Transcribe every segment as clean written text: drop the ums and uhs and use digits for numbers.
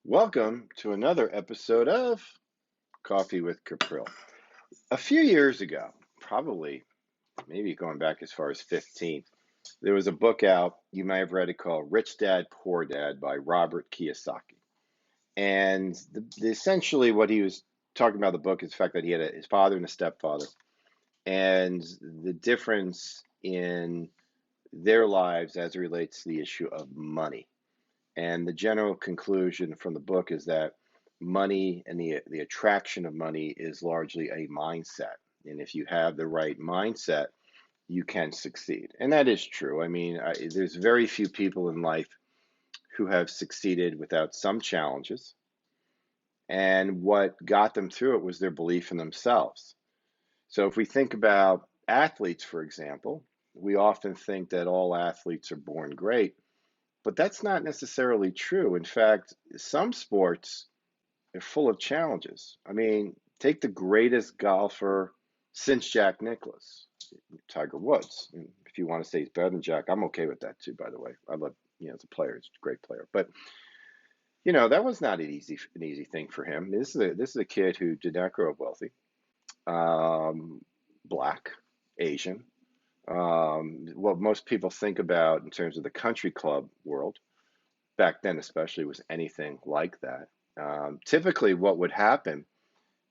Welcome to another episode of Coffee with Caprill. A few years ago, probably maybe going back as far as 15, there was a book out, you might have read it, called Rich Dad, Poor Dad by Robert Kiyosaki. And essentially what he was talking about the book is the fact that he had his father and a stepfather, and the difference in their lives as it relates to the issue of money. And the general conclusion from the book is that money and the attraction of money is largely a mindset. And if you have the right mindset, you can succeed. And that is true. I mean, there's very few people in life who have succeeded without some challenges. And what got them through it was their belief in themselves. So if we think about athletes, for example, we often think that all athletes are born great. But that's not necessarily true. In fact, some sports are full of challenges. I mean, take the greatest golfer since Jack Nicklaus, Tiger Woods. And if you want to say he's better than Jack, I'm okay with that too, by the way. I love, as a player, he's a great player. But, that was not an easy thing for him. This is a kid who did not grow up wealthy, um, black, Asian. What most people think about in terms of the country club world back then especially was anything like that. Typically, what would happen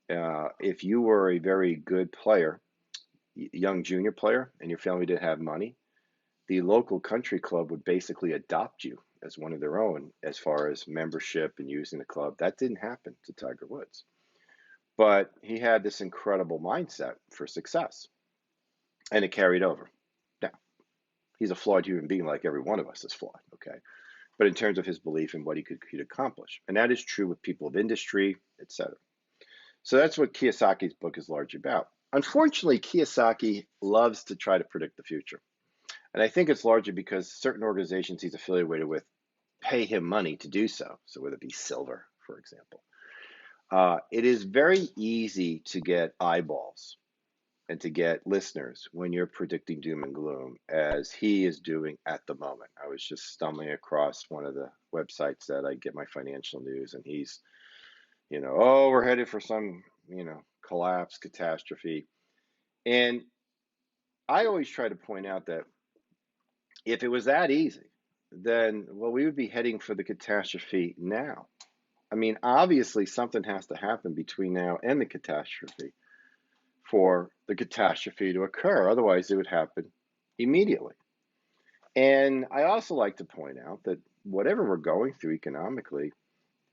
if you were a very good player, young junior player, and your family didn't have money, the local country club would basically adopt you as one of their own as far as membership and using the club. That didn't happen to Tiger Woods. But he had this incredible mindset for success, and it carried over. Now, he's a flawed human being like every one of us is flawed, okay? But in terms of his belief in what he could accomplish. And that is true with people of industry, etc. So that's what Kiyosaki's book is largely about. Unfortunately, Kiyosaki loves to try to predict the future. And I think it's largely because certain organizations he's affiliated with pay him money to do so. So whether it be Silver, for example. It is very easy to get eyeballs and to get listeners when you're predicting doom and gloom, as he is doing at the moment. I was just stumbling across one of the websites that I get my financial news, and he's, oh, we're headed for some, collapse, catastrophe. And I always try to point out that if it was that easy, then, well, we would be heading for the catastrophe now. I mean, obviously, something has to happen between now and the catastrophe for the catastrophe to occur. Otherwise, it would happen immediately. And I also like to point out that whatever we're going through economically,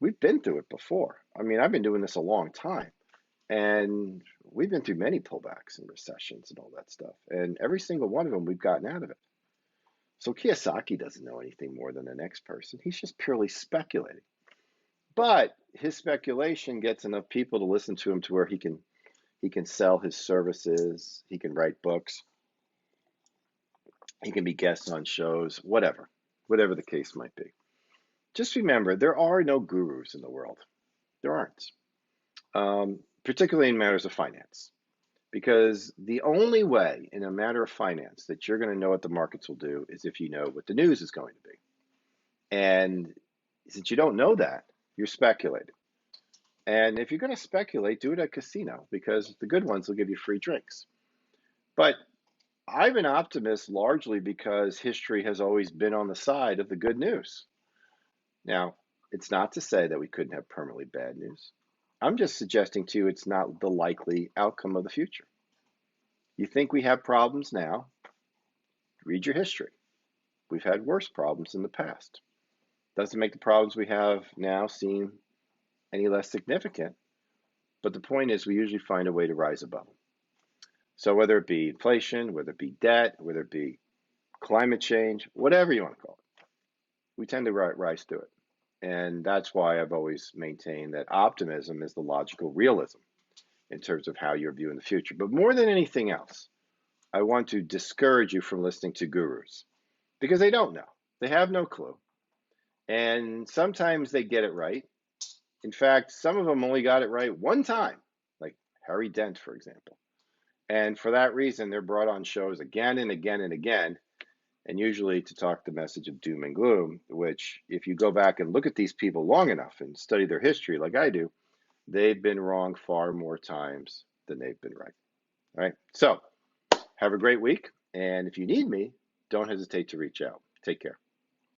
we've been through it before. I mean, I've been doing this a long time, and we've been through many pullbacks and recessions and all that stuff. And every single one of them, we've gotten out of it. So Kiyosaki doesn't know anything more than the next person. He's just purely speculating. But his speculation gets enough people to listen to him to where he can sell his services, he can write books, he can be guests on shows, whatever the case might be. Just remember, there are no gurus in the world. There aren't, particularly in matters of finance. Because the only way in a matter of finance that you're going to know what the markets will do is if you know what the news is going to be. And since you don't know that, you're speculating. And if you're going to speculate, do it at a casino, because the good ones will give you free drinks. But I'm an optimist largely because history has always been on the side of the good news. Now, it's not to say that we couldn't have permanently bad news. I'm just suggesting to you it's not the likely outcome of the future. You think we have problems now? Read your history. We've had worse problems in the past. Doesn't make the problems we have now seem any less significant, but the point is we usually find a way to rise above them. So whether it be inflation, whether it be debt, whether it be climate change, whatever you want to call it, we tend to rise through it. And that's why I've always maintained that optimism is the logical realism in terms of how you're viewing the future. But more than anything else, I want to discourage you from listening to gurus because they don't know. They have no clue. And sometimes they get it right. In fact, some of them only got it right one time, like Harry Dent, for example. And for that reason, they're brought on shows again and again and again. and usually to talk the message of doom and gloom, which, if you go back and look at these people long enough and study their history like I do, they've been wrong far more times than they've been right. All right. So have a great week. And if you need me, don't hesitate to reach out. Take care.